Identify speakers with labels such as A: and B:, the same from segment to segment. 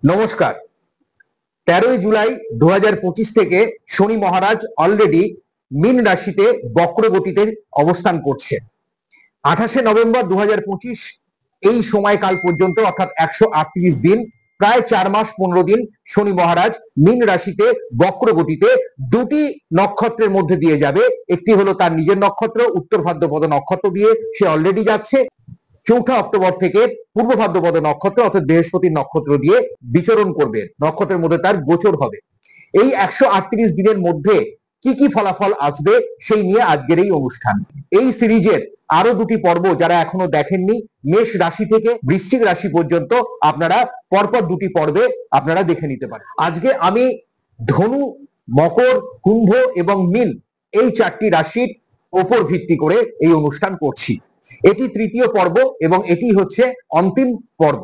A: নমস্কার। 13ই জুলাই 2025 থেকে শনি মহারাজ অলরেডি মীন রাশিতে বক্রগতিতে অবস্থান করছে। 28শে নভেম্বর 2025 এই সময়কাল পর্যন্ত অর্থাৎ 138 দিন, প্রায় 4 মাস 15 দিন শনি মহারাজ মীন রাশিতে বক্রগতিতে দুটি নক্ষত্রের মধ্যে দিয়ে যাবে। একটি হলো তার নিজের নক্ষত্র উত্তর ভাদ্রপদ নক্ষত্র দিয়ে সে অলরেডি যাচ্ছে। 4 অক্টোবর থেকে পূর্ব ভাদ্রপদ নক্ষত্র অর্থাৎ বৃহস্পতির নক্ষত্র দিয়ে বিচরণ করবে, নক্ষত্রের মধ্যে তার গোচর হবে। এই 138 দিনের মধ্যে কি কি ফলাফল আসবে সেই নিয়ে আজকের এই অনুষ্ঠান। এই সিরিজের আরো দুটি পর্ব যারা এখনো দেখেননি, মেষ রাশি থেকে বৃশ্চিক রাশি পর্যন্ত আপনারা পরপর দুটি পর্বে আপনারা দেখে নিতে পারেন। আজকে আমি ধনু, মকর, কুম্ভ এবং মীন এই চারটি রাশির উপর ভিত্তি করে এই অনুষ্ঠান করছি। এটি তৃতীয় পর্ব এবং এটি হচ্ছে অন্তিম পর্ব।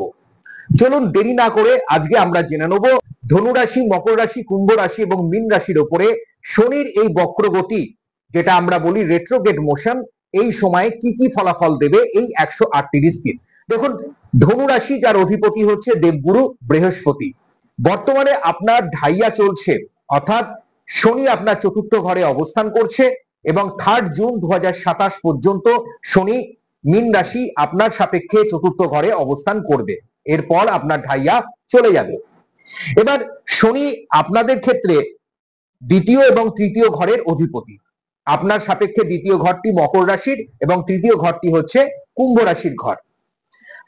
A: চলুন দেরি না করে আজকে আমরা জেনে নেব ধনু রাশি, মকর রাশি, কুম্ভ রাশি এবং মীন রাশির উপরে শনির এই বক্রগতি, যেটা আমরা বলি রেট্রোগ্রেড মোশন, এই সময়ে কি কি ফলাফল দেবে এই 138 দিন। দেখুন, ধনু রাশি যার অধিপতি হচ্ছে দেবগুরু বৃহস্পতি, বর্তমানে আপনার ঢাইয়া চলছে, অর্থাৎ শনি আপনার চতুর্থ ঘরে অবস্থান করছে এবং 3 জুন 2027 পর্যন্ত শনি মীন রাশি আপনার সাপেক্ষে চতুর্থ ঘরে অবস্থান করবে। এরপর আপনার ঢাইয়া চলে যাবে। এবার শনি আপনাদের ক্ষেত্রে দ্বিতীয় এবং তৃতীয় ঘরের অধিপতি। আপনার সাপেক্ষে দ্বিতীয় ঘরটি মকর রাশির এবং তৃতীয় ঘরটি হচ্ছে কুম্ভ রাশির ঘর।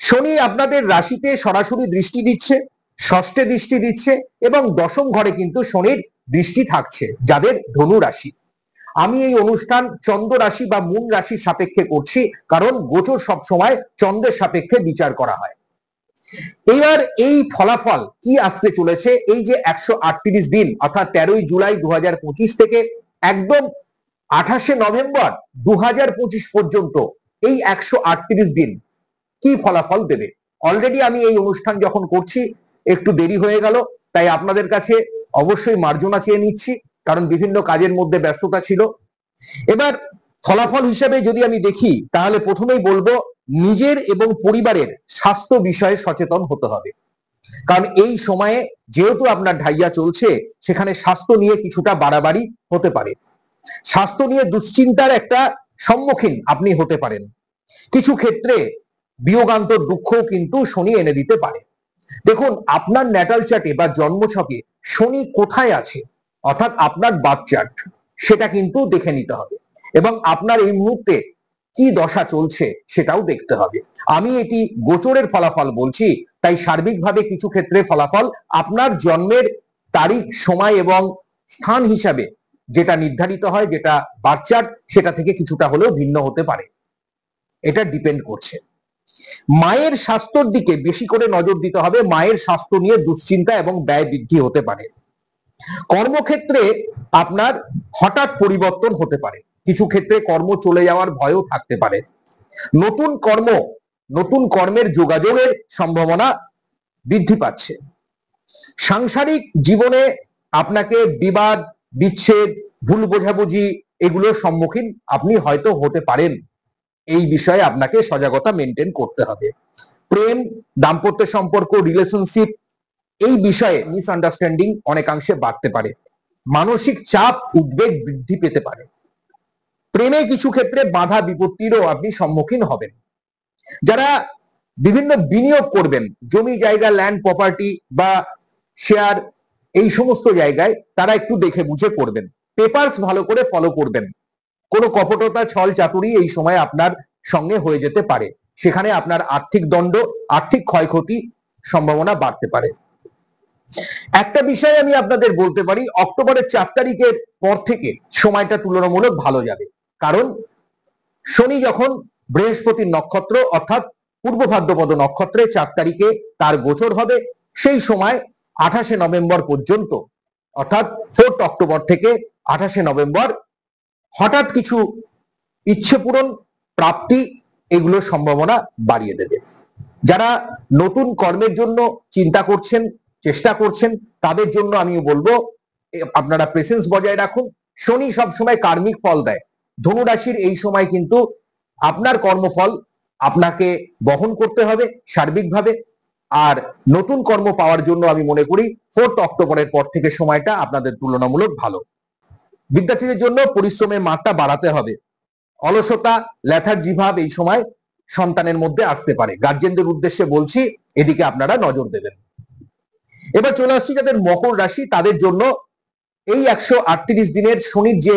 A: শনি আপনাদের রাশিতে সরাসরি দৃষ্টি দিচ্ছে, ষষ্ঠে দৃষ্টি দিচ্ছে এবং দশম ঘরে কিন্তু শনির দৃষ্টি থাকছে যাদের ধনু রাশি। আমি এই অনুষ্ঠান চন্দ্র রাশি বা মূন রাশির সাপেক্ষে করছি, কারণ গোচর সব সময় চন্দ্রের সাপেক্ষে বিচার করা হয়। এবার এই ফলাফল কি আসতে চলেছে, এই যে 138 দিন অর্থাৎ 13ই জুলাই 2025 থেকে একদম 28শে নভেম্বর 2025 পর্যন্ত এই 138 দিন কি ফলাফল দেবে। অলরেডি আমি এই অনুষ্ঠান যখন করছি একটু দেরি হয়ে গেল, তাই আপনাদের কাছে অবশ্যই মার্জনা চেয়ে নিচ্ছি, কারণ বিভিন্ন কাজের মধ্যে ব্যস্ততা ছিল। এবার ফলাফল হিসেবে যদি আমি দেখি, তাহলে প্রথমেই বলবো নিজের এবং পরিবারের স্বাস্থ্য বিষয়ে সচেতন হতে হবে, কারণ এই সময়ে যেহেতু আপনার ঢাইয়া চলছে, সেখানে স্বাস্থ্য নিয়ে কিছুটা বাড়াবাড়ি হতে পারে। স্বাস্থ্য নিয়ে দুশ্চিন্তার একটা সম্মুখীন আপনি হতে পারেন। কিছু ক্ষেত্রে বিয়োগান্তর দুঃখ কিন্তু শনি এনে দিতে পারে। দেখুন, আপনার ন্যাটাল চার্টে বা জন্মছকে শনি কোথায় আছে, অর্থাৎ আপনার বার্থ চার্ট, সেটা কিন্তু দেখে নিতে হবে এবং আপনার এই মুহূর্তে কি দশা চলছে সেটাও দেখতে হবে। আমি এটি গোচরের ফলাফল বলছি, তাই সার্বিকভাবে কিছু ক্ষেত্রে ফলাফল আপনার জন্মের তারিখ, সময় এবং স্থান হিসাবে যেটা নির্ধারিত হয়, যেটা বার্থ চার্ট, সেটা থেকে কিছুটা হলেও ভিন্ন হতে পারে। এটা ডিপেন্ড করছে। মায়ের স্বাস্থ্যের দিকে বেশি করে নজর দিতে হবে। মায়ের স্বাস্থ্য নিয়ে দুশ্চিন্তা এবং ব্যয় বৃদ্ধি হতে পারে। কর্মক্ষেত্রে আপনার হঠাৎ পরিবর্তন হতে পারে, কিছু ক্ষেত্রে কর্ম চলে যাওয়ার ভয়ও থাকতে পারে। নতুন কর্মের যোগাযোগের সম্ভাবনা বৃদ্ধি পাচ্ছে। সাংসারিক জীবনে আপনাকে বিবাদ, বিচ্ছেদ, ভুল বোঝাবুঝি এগুলোর সম্মুখীন আপনি হয়তো হতে পারেন। এই বিষয়ে আপনাকে সজাগতা মেনটেন করতে হবে। প্রেম, দাম্পত্য সম্পর্ক, রিলেশনশিপ, এই বিষয়ে মিসআন্ডারস্ট্যান্ডিং অনেকাংশে বাড়তে পারে। মানসিক চাপ, উদ্বেগ বৃদ্ধি পেতে পারে। প্রেমে কিছু ক্ষেত্রে বাধা বিপত্তিরও আপনি সম্মুখীন হবেন। যারা বিভিন্ন বিনিয়োগ করবেন, জমি জায়গা, ল্যান্ড প্রপার্টি বা শেয়ার, এই সমস্ত জায়গায় তারা একটু দেখে বুঝে করবেন। পেপারস ভালো করে ফলো করবেন। কোনো কপটতা, ছল চাতুরি এই সময় আপনার সঙ্গে হয়ে যেতে পারে, সেখানে আপনার আর্থিক দণ্ড, আর্থিক ক্ষয়ক্ষতি সম্ভাবনা বাড়তে পারে। একটা বিষয় আমি আপনাদের বলতে পারি, অক্টোবরের 4 তারিখের পর থেকে সময়টা তুলনামূলক ভালো যাবে, কারণ শনি যখন বৃহস্পতির নক্ষত্র অর্থাৎ পূর্ব ভাদ্রপদ নক্ষত্রে 4 তারিখে তার গোচর হবে, সেই সময় 28শে নভেম্বর পর্যন্ত, অর্থাৎ 4 অক্টোবর থেকে 28শে নভেম্বর হঠাৎ কিছু ইচ্ছে পূরণ, প্রাপ্তি, এগুলোর সম্ভাবনা বাড়িয়ে দেবে। যারা নতুন কর্মের জন্য চিন্তা করছেন, চেষ্টা করছেন, তাদের জন্য আমি বলবো আপনারা প্রেসেন্স বজায় রাখুন। শনি সবসময় কার্মিক ফল দেয়। ধনু রাশির এই সময় কিন্তু আপনার কর্মফল আপনাকে বহন করতে হবে সার্বিকভাবে। আর নতুন কর্ম পাওয়ার জন্য আমি মনে করি 4 অক্টোবরের পর থেকে সময়টা আপনাদের তুলনামূলক ভালো। বিদ্যার্থীদের জন্য পরিশ্রমের মাত্রা বাড়াতে হবে। অলসতা, লেথার্জি ভাব এই সময় সন্তানের মধ্যে আসতে পারে। গার্জেনদের উদ্দেশ্যে বলছি, এদিকে আপনারা নজর দেবেন। এবার চলে আসছি যাদের মকর রাশি, তাদের জন্য এই 138 দিনের শনির যে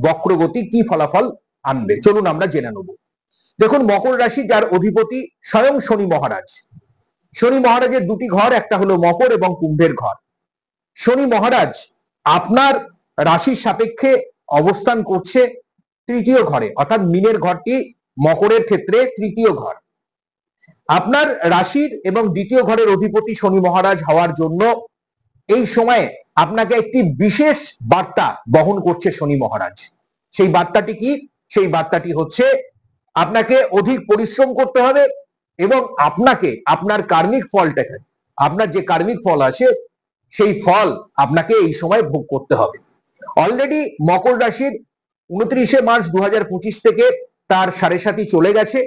A: বক্রগতি কি ফলাফল আনবে চলুন আমরা জেনে নেব। দেখুন, মকর রাশি যার অধিপতি স্বয়ং শনি মহারাজ। শনি মহারাজের দুটি ঘর, একটা হলো মকর এবং কুম্ভের ঘর। শনি মহারাজ আপনার রাশির সাপেক্ষে অবস্থান করছে তৃতীয় ঘরে, অর্থাৎ মিনের ঘরটি মকরের ক্ষেত্রে তৃতীয় ঘর। আপনার রাশির এবং দ্বিতীয় ঘরের অধিপতি শনি মহারাজ হওয়ার জন্য এই সময়ে আপনাকে একটি বিশেষ বার্তা বহন করছে শনি মহারাজ। সেই বার্তাটি কি? সেই বার্তাটি হচ্ছে আপনাকে অধিক পরিশ্রম করতে হবে এবং আপনাকে আপনার কার্মিক ফলটাকে, আপনার যে কার্মিক ফল আছে সেই ফল আপনাকে এই সময় ভোগ করতে হবে। অলরেডি মকর রাশির 29শে মার্চ 2025 থেকে তার সাড়ে সাথী চলে গেছে,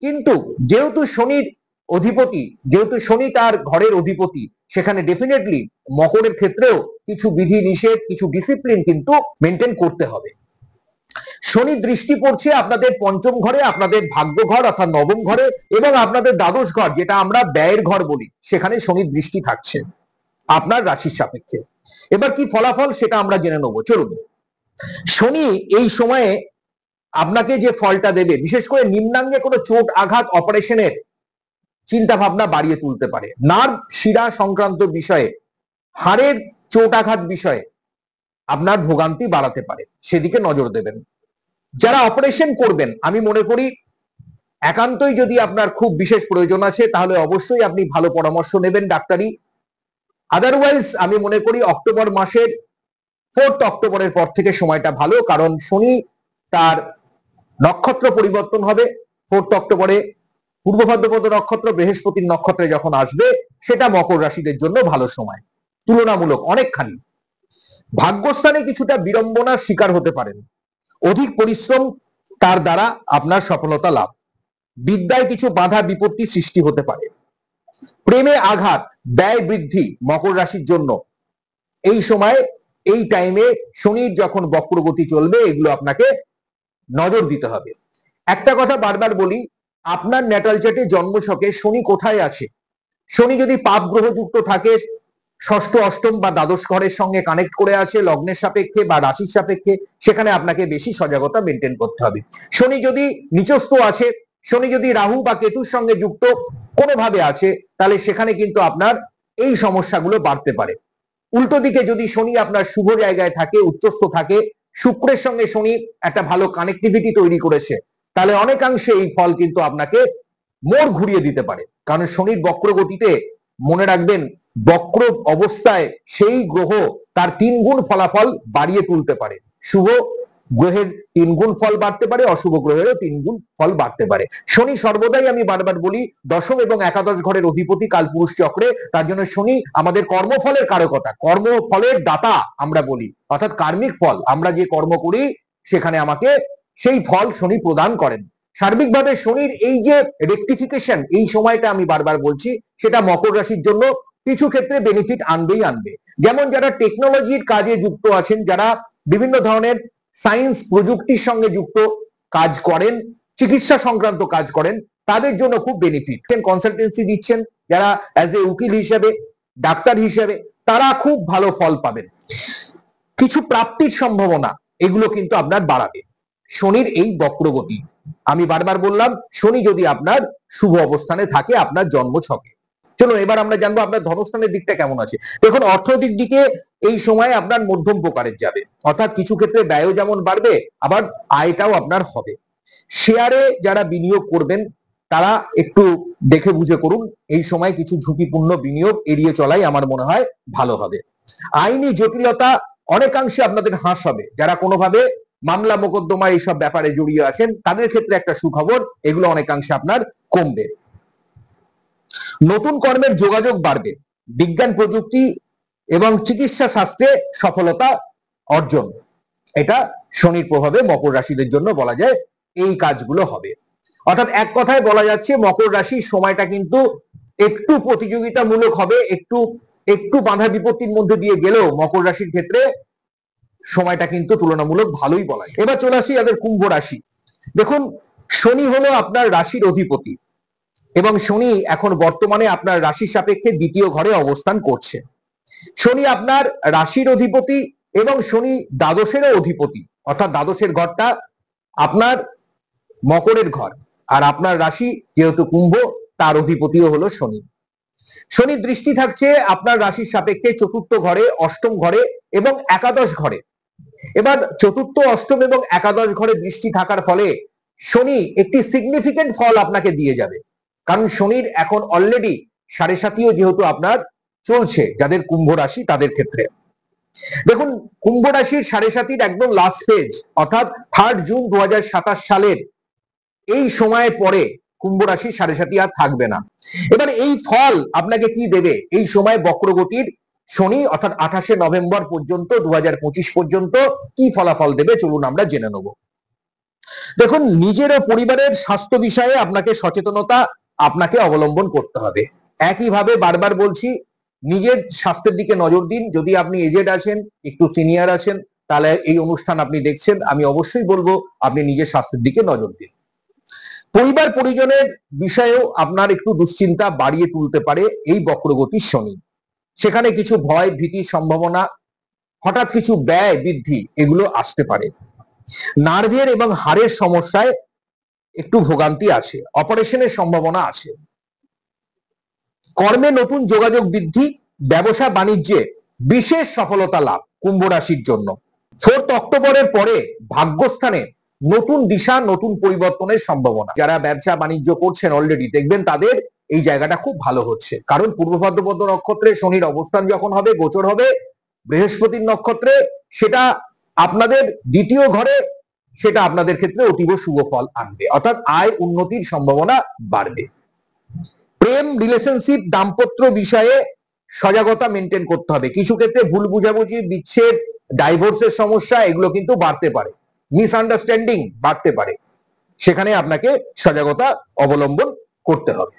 A: কিন্তু যেহেতু শনির অধিপতি, যেহেতু শনি তার ঘরের অধিপতি, সেখানে ডেফিনেটলি মকরের ক্ষেত্রেও কিছু বিধি নিষেধ, কিছু ডিসিপ্লিন কিন্তু মেনটেন করতে হবে। শনি দৃষ্টি পড়ছে আপনাদের পঞ্চম ঘরে, আপনাদের ভাগ্য ঘর অর্থাৎ নবম ঘরে, এবং আপনাদের দ্বাদশ ঘর যেটা আমরা ব্যয়ের ঘর বলি, সেখানে শনির দৃষ্টি থাকছে আপনার রাশির সাপেক্ষে। এবার কি ফলাফল সেটা আমরা জেনে নেব, চলুন। শনি এই সময়ে আপনাকে যে ফলটা দেবে, বিশেষ করে নিম্নাঙ্গে কোনো চোট আঘাত অপারেশনের চিন্তা ভাবনা বাড়িয়ে তুলতে পারে। নার্ভ শিরা সংক্রান্ত বিষয়ে, হাড়ের চোট আঘাত বিষয়ে আপনার ভোগান্তি বাড়াতে পারে, সেদিকে নজর দেবেন। যারা অপারেশন করবেন, আমি মনে করি একান্তই যদি আপনার খুব বিশেষ প্রয়োজন আছে তাহলে অবশ্যই আপনি ভালো পরামর্শ নেবেন ডাক্তারি। আদারওয়াইজ আমি মনে করি অক্টোবর মাসের 4 অক্টোবরের পর থেকে সময়টা ভালো, কারণ শনি তার নক্ষত্র পরিবর্তন হবে 4 অক্টোবরে। পূর্ব ভাদ্রপদ নক্ষত্র বৃহস্পতির নক্ষত্রে যখন আসবে, সেটা মকর রাশিদের জন্য ভালো সময়, তুলনামূলক অনেকখানি। ভাগ্যস্থানে কিছুটা বিড়ম্বনার শিকার হতে পারেন। অধিক পরিশ্রম, তার দ্বারা আপনার সফলতা লাভ। বিদ্যায় কিছু বাধা বিপত্তি সৃষ্টি হতে পারে। প্রেমে আঘাত, ব্যয় বৃদ্ধি মকর রাশির জন্য এই সময়, এই টাইমে শনির যখন বক্রগতি চলবে, এগুলো আপনাকে নজর দিতে হবে। একটা কথা বারবার বলি, আপনার ন্যাটাল চার্টে জন্মছকে শনি কোথায় আছে, শনি যদি পাপ গ্রহযুক্ত থাকে, ষষ্ঠ অষ্টম বা দ্বাদশ ঘরের সঙ্গে কানেক্ট করে আছে লগ্নের সাপেক্ষে বা রাশির সাপেক্ষে, সেখানে আপনাকে বেশি সজাগতা মেনটেন করতে হবে। শনি যদি নিচস্থ আছে, শনি যদি রাহু বা কেতুর সঙ্গে যুক্ত কোনোভাবে আছে, তাহলে সেখানে কিন্তু আপনার এই সমস্যাগুলো বাড়তে পারে। উল্টো দিকে যদি শনি আপনার শুভ জায়গায় থাকে, উচ্চস্থ থাকে, শুক্রের সঙ্গে শনি একটা ভালো কানেক্টিভিটি তৈরি করেছে, তাহলে অনেকাংশে এই ফল কিন্তু আপনাকে মোড় ঘুরিয়ে দিতে পারে। কারণ শনির বক্র গতিতে মনে রাখবেন, বক্র অবস্থায় সেই গ্রহ তার 3 গুণ ফলাফল বাড়িয়ে তুলতে পারে। শুভ গ্রহের 3 গুণ ফল বাড়তে পারে, অশুভ গ্রহেরও 3 গুণ ফল বাড়তে পারে। শনি সর্বদাই, আমি বারবার বলি, দশম এবং একাদশ ঘরের অধিপতি কালপুরুষ চক্রে, তার জন্য শনি আমাদের কর্মফলের কারকতা, কর্মফলের দাতা আমরা বলি, অর্থাৎ কার্মিক ফল, আমরা যে কর্ম করি সেখানে আমাকে সেই ফল শনি প্রদান করেন। সার্বিকভাবে শনির এই যে রেকটিফিকেশন, এই সময়টা আমি বারবার বলছি, সেটা মকর রাশির জন্য কিছু ক্ষেত্রে বেনিফিট আনবেই আনবে। যেমন যারা টেকনোলজির কাজে যুক্ত আছেন, যারা বিভিন্ন ধরনের সায়েন্স প্রযুক্তির সঙ্গে যুক্ত কাজ করেন, চিকিৎসা সংক্রান্ত কাজ করেন, তাদের জন্য খুব বেনিফিট। কনসালটেন্সি দিচ্ছেন যারা অ্যাজ এ উকিল হিসেবে, ডাক্তার হিসেবে, তারা খুব ভালো ফল পাবেন। কিছু প্রাপ্তির সম্ভাবনা, এগুলো কিন্তু আপনার বাড়াবে শনির এই বক্রগতি। আমি বারবার বললাম, শনি যদি আপনার শুভ অবস্থানে থাকে আপনার জন্ম ছকে। চলো এবার আমরা জানবো আপনার ধনস্থানের দিকটা কেমন আছে। দেখুন, অর্থনৈতিক দিকে এই সময় আপনার মধ্যম প্রকারের যাবে, অর্থাৎ কিছু ক্ষেত্রে ব্যয়ও যেমন বাড়বে, আবার আয়টাও আপনার হবে। শেয়ারে যারা বিনিয়োগ করবেন তারা একটু দেখে বুঝে করুন, এই সময় কিছু ঝুঁকিপূর্ণ বিনিয়োগ এড়িয়ে চলাই আমার মনে হয় ভালো হবে। আইনি জটিলতা অনেকাংশে আপনাদের হ্রাস হবে। যারা কোনোভাবে মামলা মোকদ্দমা এইসব ব্যাপারে জড়িয়ে আছেন, তাদের ক্ষেত্রে একটা সুখবর, এগুলো অনেকাংশে আপনার কমবে। নতুন কর্মের যোগাযোগ বাড়বে। বিজ্ঞান প্রযুক্তি এবং চিকিৎসা শাস্ত্রে সফলতা অর্জন, এটা শনির প্রভাবে মকর রাশিদের জন্য বলা যায় এই কাজগুলো হবে। অর্থাৎ এক কথায় বলা যাচ্ছে মকর রাশির সময়টা কিন্তু একটু প্রতিযোগিতামূলক হবে, একটু একটু বাধা বিপত্তির মধ্যে দিয়ে গেলেও মকর রাশির ক্ষেত্রে সময়টা কিন্তু তুলনামূলক ভালোই বলা যায়। এবার চলে আসি যাদের কুম্ভ রাশি। দেখুন, শনি হলো আপনার রাশির অধিপতি এবং শনি এখন বর্তমানে আপনার রাশির সাপেক্ষে দ্বিতীয় ঘরে অবস্থান করছে। শনি আপনার রাশির অধিপতি এবং শনি দ্বাদশেরও অধিপতি, অর্থাৎ দ্বাদশের ঘরটা আপনার মকরের ঘর, আর আপনার রাশি যেহেতু কুম্ভ, তার অধিপতিও হলো শনি। শনির দৃষ্টি থাকছে আপনার রাশির সাপেক্ষে চতুর্থ ঘরে, অষ্টম ঘরে এবং একাদশ ঘরে। এবার চতুর্থ, অষ্টম এবং একাদশ ঘরে দৃষ্টি থাকার ফলে শনি একটি সিগনিফিকেন্ট ফল আপনাকে দিয়ে যাবে, কারণ শনির এখন অলরেডি 7.5 যেহেতু আপনার চলছে যাদের কুম্ভ রাশি তাদের ক্ষেত্রে। দেখুন, কুম্ভ রাশির 7.5 একদম লাস্ট পেজ, অর্থাৎ 3 জুন 2027 সালের এই সময়ের পরে কুম্ভ রাশির 7.5 আর থাকবে না। এবার এই ফল আপনাকে কি দেবে? এই সময় বক্রগতির শনি অর্থাৎ 28শে নভেম্বর পর্যন্ত 2025 পর্যন্ত কি ফলাফল দেবে চলুন আমরা জেনে নেব। দেখুন, নিজের ও পরিবারের স্বাস্থ্য বিষয়ে আপনাকে সচেতনতা আপনাকে অবলম্বন করতে হবে। একইভাবে বারবার বলছি, নিজের স্বাস্থ্যের দিকে নজর দিন। যদি আপনি এজেড আছেন, একটু সিনিয়র আছেন, তাহলে এই অনুষ্ঠান আপনি দেখছেন, আমি অবশ্যই বলবো আপনি নিজের স্বাস্থ্যের দিকে নজর দিন। পরিবার পরিজনের বিষয়েও আপনার একটু দুশ্চিন্তা বাড়িয়ে তুলতে পারে এই বক্রগতির শনি। সেখানে কিছু ভয় ভীতির সম্ভাবনা, হঠাৎ কিছু ব্যয় বৃদ্ধি এগুলো আসতে পারে। নার্ভের এবং হাড়ের সমস্যায় একটু ভোগান্তি আছে, অপারেশনের সম্ভাবনা আছে। কর্মে নতুন যোগাযোগ বৃদ্ধি, ব্যবসা বাণিজ্যে বিশেষ সফলতা লাভ কুম্ভ রাশির জন্য। 4 অক্টোবরের পরে ভাগ্যস্থানে নতুন দিশা, নতুন পরিবর্তনের সম্ভাবনা। যারা ব্যবসা বাণিজ্য করছেন অলরেডি, দেখবেন তাদের এই জায়গাটা খুব ভালো হচ্ছে, কারণ পূর্ব ভাদ্রপদ নক্ষত্রে শনির অবস্থান যখন হবে, গোচর হবে বৃহস্পতির নক্ষত্রে, সেটা আপনাদের দ্বিতীয় ঘরে, সেটা আপনাদের ক্ষেত্রে অতীব শুভ ফল আনবে, অর্থাৎ আয় উন্নতির সম্ভাবনা বাড়বে। প্রেম, রিলেশনশিপ, দাম্পত্য বিষয়ে সজাগতা মেনটেন করতে হবে। কিছু ক্ষেত্রে ভুল বুঝাবুঝি, বিচ্ছেদ, ডাইভোর্সের সমস্যা এগুলো কিন্তু বাড়তে পারে, মিসআন্ডারস্ট্যান্ডিং বাড়তে পারে, সেখানে আপনাকে সজাগতা অবলম্বন করতে হবে।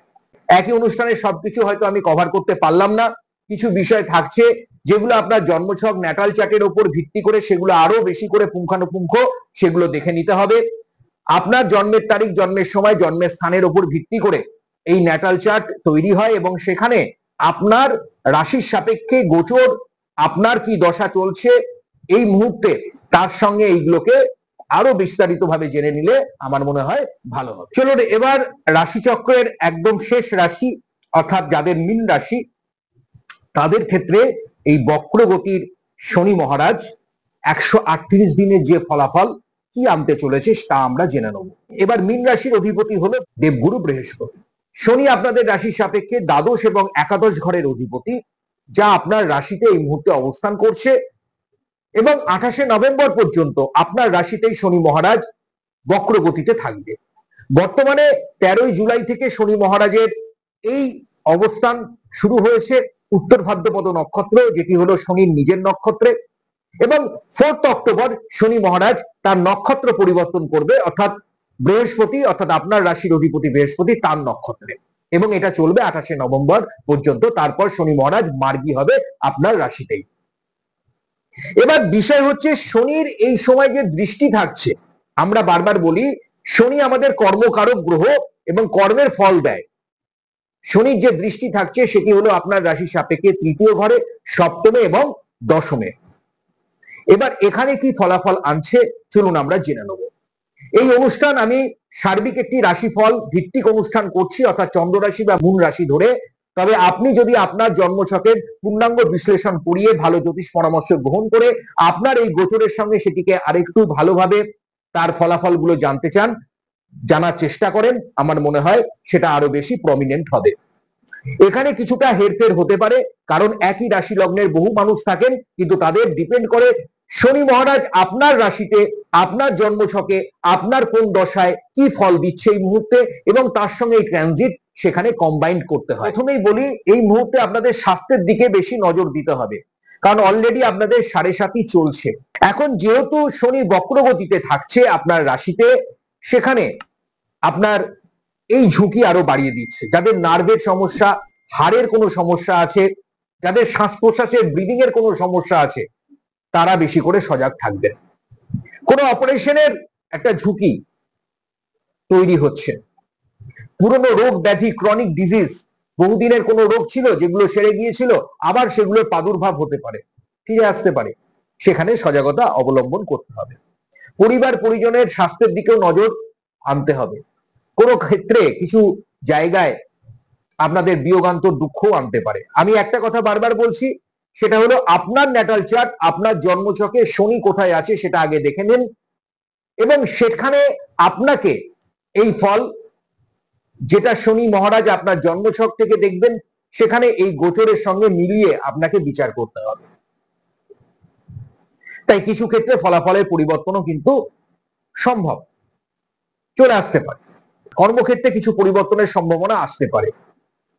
A: একই অনুষ্ঠানে সবকিছু হয়তো আমি কভার করতে পারলাম না, কিছু বিষয় থাকছে যেগুলো আপনার জন্মছক ন্যাটাল চার্টের উপর ভিত্তি করে সেগুলো আরো বেশি করে পুঙ্খানুপুঙ্খ সেগুলো দেখে নিতে হবে। আপনার জন্মের তারিখ, জন্মের সময়, জন্মের স্থানের উপর ভিত্তি করে এই ন্যাটাল চার্ট তৈরি হয় এবং সেখানে আপনার রাশির সাপেক্ষে গোচর আপনার কি দশা চলছে এই মুহূর্তে, তার সঙ্গে এইগুলোকে আরো বিস্তারিত ভাবে জেনে নিলে আমার মনে হয় ভালো হবে। চলুন এবার রাশিচক্রের একদম শেষ রাশি, অর্থাৎ যাদের মীন রাশি, তাদের ক্ষেত্রে এই বক্রগতির শনি মহারাজ 138 দিনের যে ফলাফল কি আনতে চলেছে তা আমরা জেনে নেব। এবার মীন রাশির অধিপতি হলো দেবগুরু বৃহস্পতি। শনি আপনাদের রাশির সাপেক্ষে দ্বাদশ এবং একাদশ ঘরের অধিপতি, যা আপনার রাশিতে এই মুহূর্তে অবস্থান করছে এবং 28শে নভেম্বর পর্যন্ত আপনার রাশিতেই শনি মহারাজ বক্রগতিতে থাকবে। বর্তমানে 13ই জুলাই থেকে শনি মহারাজের এই অবস্থান শুরু হয়েছে উত্তর ভাদ্রপদ নক্ষত্র, যেটি হলো শনির নিজের নক্ষত্রে, এবং 4 অক্টোবর শনি মহারাজ তার নক্ষত্র পরিবর্তন করবে, অর্থাৎ বৃহস্পতি, অর্থাৎ আপনার রাশির অধিপতি বৃহস্পতি তার নক্ষত্রে, এবং এটা চলবে 28শে নভেম্বর পর্যন্ত। তারপর শনি মহারাজ মার্গী হবে আপনার রাশিতেই। এবার বিষয় হচ্ছে শনির এই সময় যে দৃষ্টি থাকছে, আমরা বারবার বলি শনি আমাদের কর্মকারক গ্রহ এবং কর্মের ফল দেয়। শনির যে দৃষ্টি থাকছে সেটি হলো আপনার রাশির সাপেক্ষে তৃতীয় ঘরে, সপ্তমে এবং দশমে। এবার এখানে কি ফলাফল আনছে চলুন আমরা জেনে নেব। এই অনুষ্ঠান আমি সার্বিক একটি রাশিফল ভিত্তিক অনুষ্ঠান করছি, অর্থাৎ চন্দ্র রাশি বা মূন রাশি ধরে। তবে আপনি যদি আপনার জন্মছকের পূর্ণাঙ্গ বিশ্লেষণ করিয়ে ভালো জ্যোতিষ পরামর্শ গ্রহণ করে আপনার এই গোচরের সঙ্গে সেটিকে আরেকটু ভালোভাবে তার ফলাফলগুলো জানতে চান, জানার চেষ্টা করেন, আমার মনে হয় সেটা আরো বেশি প্রমিনেন্ট হবে। এখানে কিছুটা হেরফের হতে পারে, কারণ একই রাশি লগ্নের বহু মানুষ থাকেন, কিন্তু তাদের ডিপেন্ড করে শনি মহারাজ আপনার রাশিতে, আপনার জন্মছকে আপনার কোন দশায় কি ফল দিচ্ছে এই মুহূর্তে, এবং তার সঙ্গে এই ট্রানজিট সেখানে কম্বাইন্ড করতে হয়। প্রথমেই বলি, এই মুহূর্তে আপনাদের স্বাস্থ্যের দিকে বেশি নজর দিতে হবে, কারণ অলরেডি আপনাদের 7.5 চলছে। এখন যেহেতু শনি বক্রগতিতে থাকছে আপনার রাশিতে, সেখানে আপনার এই ঝুঁকি আরো বাড়িয়ে দিচ্ছে। যাদের নার্ভের সমস্যা, হাড়ের কোনো সমস্যা আছে, যাদের শ্বাস প্রশ্বাসের ব্রিদিং এর কোনো সমস্যা আছে, তারা বেশি করে সজাগ থাকবেন। কোনো অপারেশনের একটা ঝুঁকি তৈরি হচ্ছে, পুরনো রোগ ব্যাধি, ক্রনিক ডিজিজ, বহুদিনের কোনো রোগ ছিল যেগুলো সেরে গিয়েছিল, আবার সেগুলোর প্রাদুর্ভাব হতে পারে, ফিরে আসতে পারে, সেখানে সজাগতা অবলম্বন করতে হবে। পরিবার পরিজনের স্বাস্থ্যের দিকেও নজর আনতে হবে। কোনো ক্ষেত্রে কিছু জায়গায় আপনাদের বিয়োগান্তর দুঃখও আনতে পারে। আমি একটা কথা বারবার বলছি, সেটা হলো আপনার ন্যাটাল চার্ট, আপনার জন্মছকে শনি কোথায় আছে সেটা আগে দেখে নিন, এবং সেখানে আপনাকে এই ফল, যেটা শনি মহারাজ আপনার জন্মছক থেকে দেখবেন, সেখানে এই গোচরের সঙ্গে মিলিয়ে আপনাকে বিচার করতে হবে। তাই কিছু ক্ষেত্রে ফলাফলের পরিবর্তনও কিন্তু সম্ভব, চলে আসতে পারে। কর্মক্ষেত্রে কিছু পরিবর্তনের সম্ভাবনা আসতে পারে।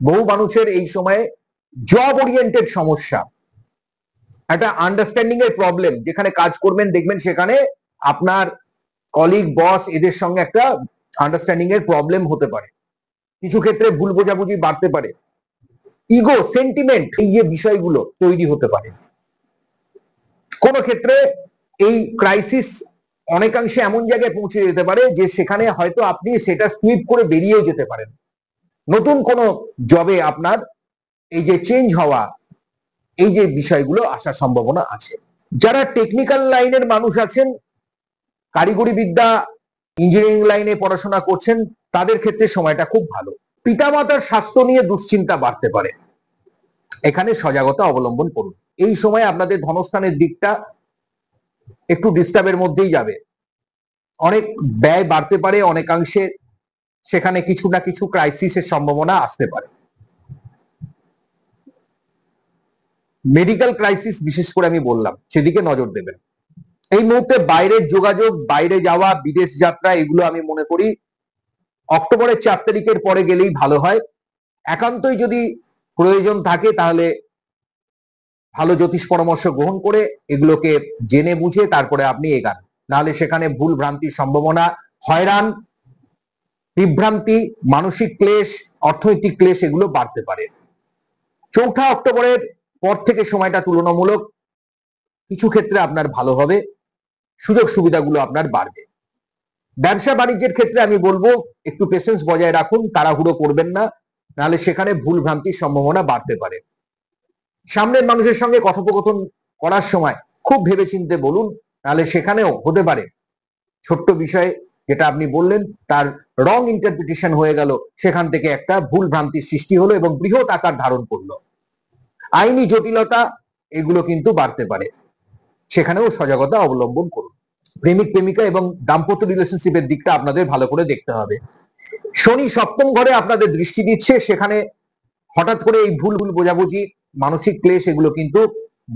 A: বহু মানুষের এই সময়ে জব ওরিয়েন্টেড সমস্যা, একটা আন্ডারস্ট্যান্ডিং এর প্রবলেম, যেখানে কাজ করবেন দেখবেন সেখানে আপনার কলিগ, বস, এদের সঙ্গে একটা আন্ডারস্ট্যান্ডিং এর প্রবলেম হতে পারে। কিছু ক্ষেত্রে ভুল বোঝাবুঝি বাড়তে পারে, ইগো, সেন্টিমেন্ট, এই যে বিষয়গুলো তৈরি হতে পারে। কোন ক্ষেত্রে এই ক্রাইসিস অনেকাংশে এমন জায়গায় পৌঁছে যেতে পারে যে সেখানে হয়তো আপনি সেটা সুইপ করে বেরিয়েও যেতে পারেন। নতুন কোন জবে আপনার এই যে চেঞ্জ হওয়া, এই যে বিষয়গুলো আসার সম্ভাবনা আছে। যারা টেকনিক্যাল লাইনের মানুষ আছেন, কারিগরি বিদ্যা, ইঞ্জিনিয়ারিং লাইনে পড়াশোনা করছেন, তাদের ক্ষেত্রে সময়টা খুব ভালো। পিতামাতার স্বাস্থ্য নিয়ে দুশ্চিন্তা বাড়তে পারে, এখানে সজাগতা অবলম্বন করুন। এই সময় আপনাদের ধনস্থানের দিকটা একটু ডিস্টার্বের মধ্যেই যাবে, অনেক ব্যয় বাড়তে পারে, অনেকাংশে সেখানে কিছু না কিছু ক্রাইসিসের সম্ভাবনা আসতে পারে। মেডিকেল ক্রাইসিস বিশেষ করে আমি বললাম, সেদিকে নজর দেবেন। এই মুহূর্তে বাইরের যোগাযোগ, বাইরে যাওয়া, বিদেশ যাত্রা, এগুলো আমি মনে করি অক্টোবরের 4 তারিখের পরে গেলেই ভালো হয়। একান্তই যদি প্রয়োজন থাকে তাহলে ভালো জ্যোতিষ পরামর্শ গ্রহণ করে এগুলোকে জেনে বুঝে তারপরে আপনি এগান, নাহলে সেখানে ভুল ভ্রান্তির সম্ভাবনা, হয়রান, বিভ্রান্তি, মানসিক ক্লেশ, অর্থনৈতিক ক্লেশ, এগুলো বাড়তে পারে। 4 অক্টোবরের পর থেকে সময়টা তুলনামূলক কিছু ক্ষেত্রে আপনার ভালো হবে, সুযোগ সুবিধাগুলো আপনার বাড়বে। ব্যবসা বাণিজ্যের ক্ষেত্রে আমি বলবো একটু পেশেন্স বজায় রাখুন, তাড়াহুড়ো করবেন না, নাহলে সেখানে ভুল ভ্রান্তির সম্ভাবনা বাড়তে পারে। সামনের মানুষের সঙ্গে কথোপকথন করার সময় খুব ভেবেচিন্তে বলুন, নাহলে সেখানেও হতে পারে ছোট্ট বিষয়ে যেটা আপনি বললেন তার রং ইন্টারপ্রিটেশন হয়ে গেল, সেখান থেকে একটা ভুল ভ্রান্তির সৃষ্টি হলো এবং বৃহৎ আকার ধারণ করলো। আইনি জটিলতা এগুলো কিন্তু বাড়তে পারে, সেখানেও সজাগতা অবলম্বন করুন। প্রেমিক প্রেমিকা এবং দাম্পত্য রিলেশনশিপের দিকটা আপনাদের ভালো করে দেখতে হবে। শনি সপ্তম ঘরে আপনাদের দৃষ্টি দিচ্ছে, সেখানে হঠাৎ করে এই ভুল বোঝাবুঝি, মানসিক ক্লেশ, এগুলো কিন্তু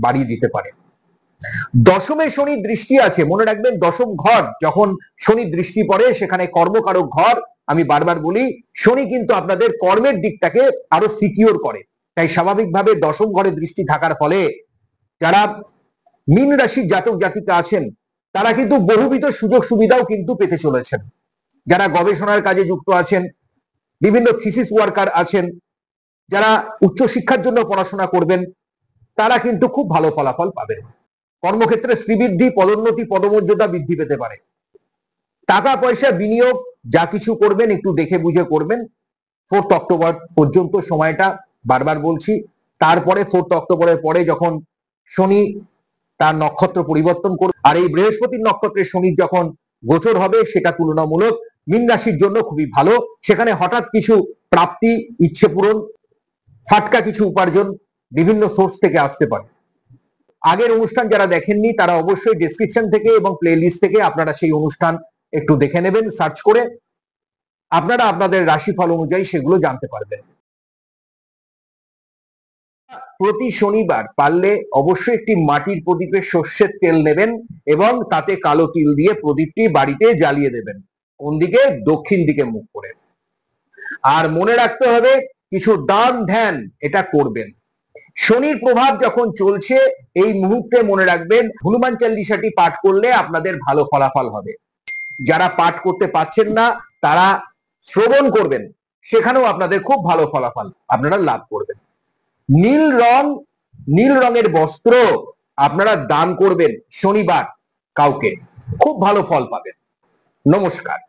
A: বাড়িয়ে দিতে পারে। দশমে শনি দৃষ্টি আছে, মনে রাখবেন দশম ঘর যখন শনি দৃষ্টি পড়ে সেখানে কর্মকারক ঘর। আমি বারবার বলি শনি কিন্তু আপনাদের কর্মের দিকটাকে আরো সিকিউর করে, তাই স্বাভাবিকভাবে দশম ঘরে দৃষ্টি থাকার ফলে যারা মীন রাশির জাতক জাতিকা আছেন তারা কিন্তু বহুবিধ সুযোগ সুবিধাও কিন্তু পেতে চলেছেন। যারা গবেষণার কাজে যুক্ত আছেন, বিভিন্ন থিসিস ওয়ার্কার আছেন, যারা উচ্চশিক্ষার জন্য পড়াশোনা করবেন, তারা কিন্তু খুব ভালো ফলাফল পাবেন। কর্মক্ষেত্রে শ্রীবৃদ্ধি, পদোন্নতি, পদমর্যাদা বৃদ্ধি পেতে পারে। টাকা পয়সা বিনিয়োগ যা কিছু করবেন একটু দেখে বুঝে করবেন। 4 অক্টোবর পর্যন্ত সময়টা বারবার বলছি, তারপরে 4 অক্টোবরের পরে যখন শনি তার নক্ষত্র পরিবর্তন করবে আর এই বৃহস্পতির নক্ষত্রে শনি যখন গোচর হবে, সেটা তুলনামূলক মীন রাশির জন্য খুবই ভালো। সেখানে হঠাৎ কিছু প্রাপ্তি, ইচ্ছে পূরণ, ফাটকা কিছু উপার্জন বিভিন্ন সোর্স থেকে আসতে পারে। আগের অনুষ্ঠান যারা দেখেননি তারা অবশ্যই ডেসক্রিপশন থেকে এবং প্লে লিস্ট থেকে আপনারা সেই অনুষ্ঠান একটু দেখে নেবেন, সার্চ করে আপনারা আপনাদের রাশিফল অনুযায়ী সেগুলো জানতে পারবেন। প্রতি শনিবার পারলে অবশ্যই একটি মাটির প্রদীপে সর্ষের তেল নেবেন এবং তাতে কালো তিল দিয়ে প্রদীপটি বাড়িতে জ্বালিয়ে দেবেন। কোন দিকে? দক্ষিণ দিকে মুখ করে। আর মনে রাখতে হবে কিছু দান ধ্যান এটা করবেন। শনির প্রভাব যখন চলছে এই মুহূর্তে মনে রাখবেন হনুমান চালিসাটি পাঠ করলে আপনাদের ভালো ফলাফল হবে। যারা পাঠ করতে পারছেন না তারা শ্রবণ করবেন, সেখানেও আপনাদের খুব ভালো ফলাফল আপনারা লাভ করবেন। নীল রঙের বস্ত্র আপনারা দান করবেন শনিবার কাউকে, খুব ভালো ফল পাবেন। নমস্কার।